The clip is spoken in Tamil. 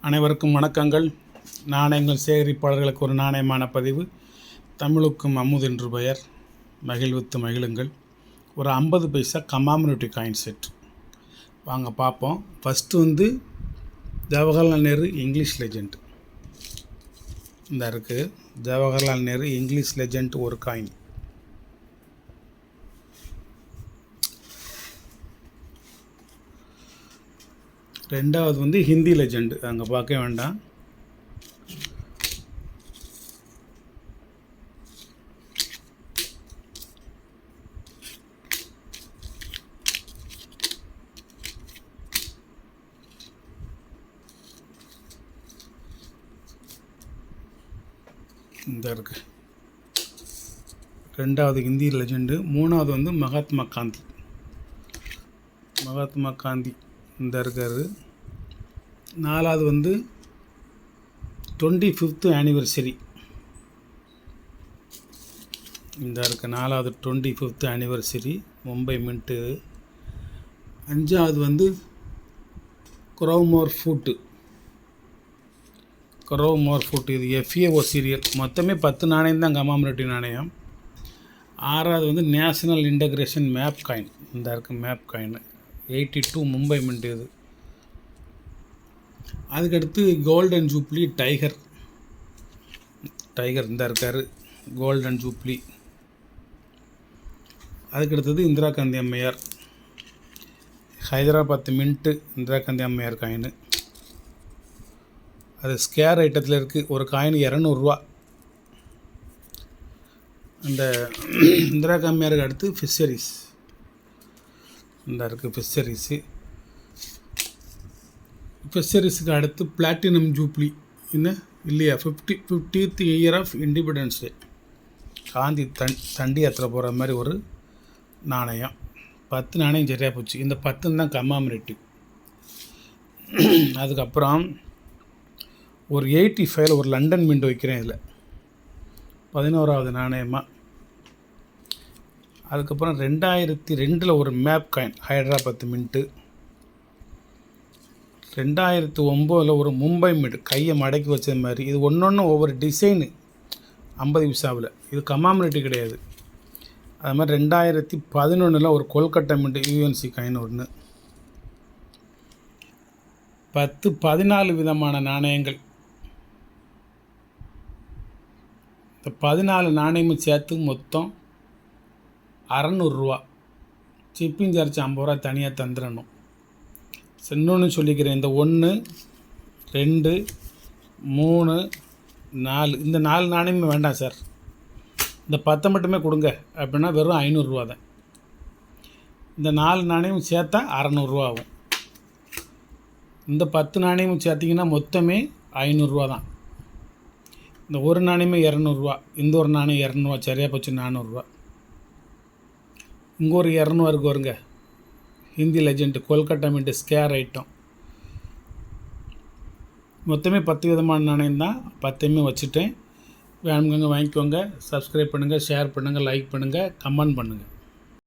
அனைவருக்கும் வணக்கங்கள். நாணயங்கள் சேகரிப்பாளர்களுக்கு ஒரு நாணயமான பதிவு. தமிழுக்கும் அமுது என்று பெயர். மகிழ்வித்து மகிழுங்கள். ஒரு 50 பைசா கமாமினிட்டி காயின் செட் வாங்க பார்ப்போம். First Jawaharlal Nehru English legend இந்த இருக்குது. ஜவஹர்லால் நேரு இங்கிலீஷ் லெஜெண்ட் ஒரு காயின். ரெண்டாவது ஹிந்தி லெஜெண்டு, அங்கே பார்க்க வேண்டாம். இந்த இருக்கு. ரெண்டாவது ஹிந்தி லெஜெண்டு. மூணாவது மகாத்மா காந்தி இந்த இருக்காரு. நாலாவது 25th ஆனிவர்சரி இந்த இருக்குது. நாலாவது 25th ஆனிவர்சரி மும்பை மின்ட்டு. அஞ்சாவது குரோமோர் ஃபுட்டு இது FAO சீரியல். மொத்தமே 10 நாணயம் தான் கமாமினிட்டி நாணயம். ஆறாவது நேஷனல் இன்டகிரேஷன் மேப் காயின் இந்த இருக்குது. மேப் காயின் 82 மும்பை மின்ட் இது. அதுக்கடுத்து கோல்டன் ஜூப்ளி டைகர் இந்த இருக்கார். Golden jubilee. அதுக்கடுத்தது இந்திரா காந்தி அம்மையார் ஹைதராபாத் மின்ட்டு. இந்திரா காந்தி அம்மையார் காயின் அது ஸ்கேர் ஐட்டத்தில் இருக்குது. ஒரு காயின் 200 அந்த இந்திரா காந்தி அம்மையாருக்கு அடுத்து ஃபிஷரிஸ் இந்த இருக்குது. ஃபிஷரிஸுக்கு அடுத்து பிளாட்டினம் ஜூப்ளி இல்லையா 50th year of independence day. Gandhi Dandi யாத்திரை போகிற மாதிரி ஒரு நாணயம். 10 நாணயம் சரியாக போச்சு. இந்த 10 தான் கமாமினிட்டி. அதுக்கப்புறம் ஒரு 85 ஒரு லண்டன் மின்ட் வைக்கிறேன் இதில் 11வது நாணயமாக. அதுக்கப்புறம் 2002 ஒரு மேப் காயின் ஹைதராபாத் மின்ட்டு. 2009 ஒரு மும்பை மின்ட் கையை மடக்கி வச்சது மாதிரி. இது ஒன்று ஒவ்வொரு டிசைனு 50 பைசாவில். இது கமாமினிட்டி கிடையாது. அது மாதிரி 2011 ஒரு கொல்கட்டா மின்ட் UNC காயின் ஒன்று. 14 விதமான நாணயங்கள். இந்த 14 நாணயமும் சேர்த்து மொத்தம் 600 சிப்பிங் சார்ஜ் 50 தனியாக தந்துடணும். இன்னொன்று சொல்லிக்கிறேன். இந்த 1 2 3 4 இந்த 4 நாணயமே வேண்டாம் சார். இந்த 10 மட்டுமே கொடுங்க அப்படின்னா வெறும் 500 தான். இந்த 4 நாணயமும் சேர்த்தா 600 ஆகும். இந்த 10 நாணயமும் சேர்த்திங்கன்னா மொத்தமே 500 தான். இந்த ஒரு நாணயமே 200. இந்த ஒரு நாணயம் 200. சரியாக போச்சு 400. இங்கே ஒரு 200 வருங்க. Hindi legend Kolkata mint square item. மொத்தமே 10 விதமான நாணயம் தான். 10மே வச்சுட்டேன். வேணுங்க வாங்கிக்கோங்க. சப்ஸ்கிரைப் பண்ணுங்கள், ஷேர் பண்ணுங்கள், லைக் பண்ணுங்கள், கமெண்ட் பண்ணுங்கள்.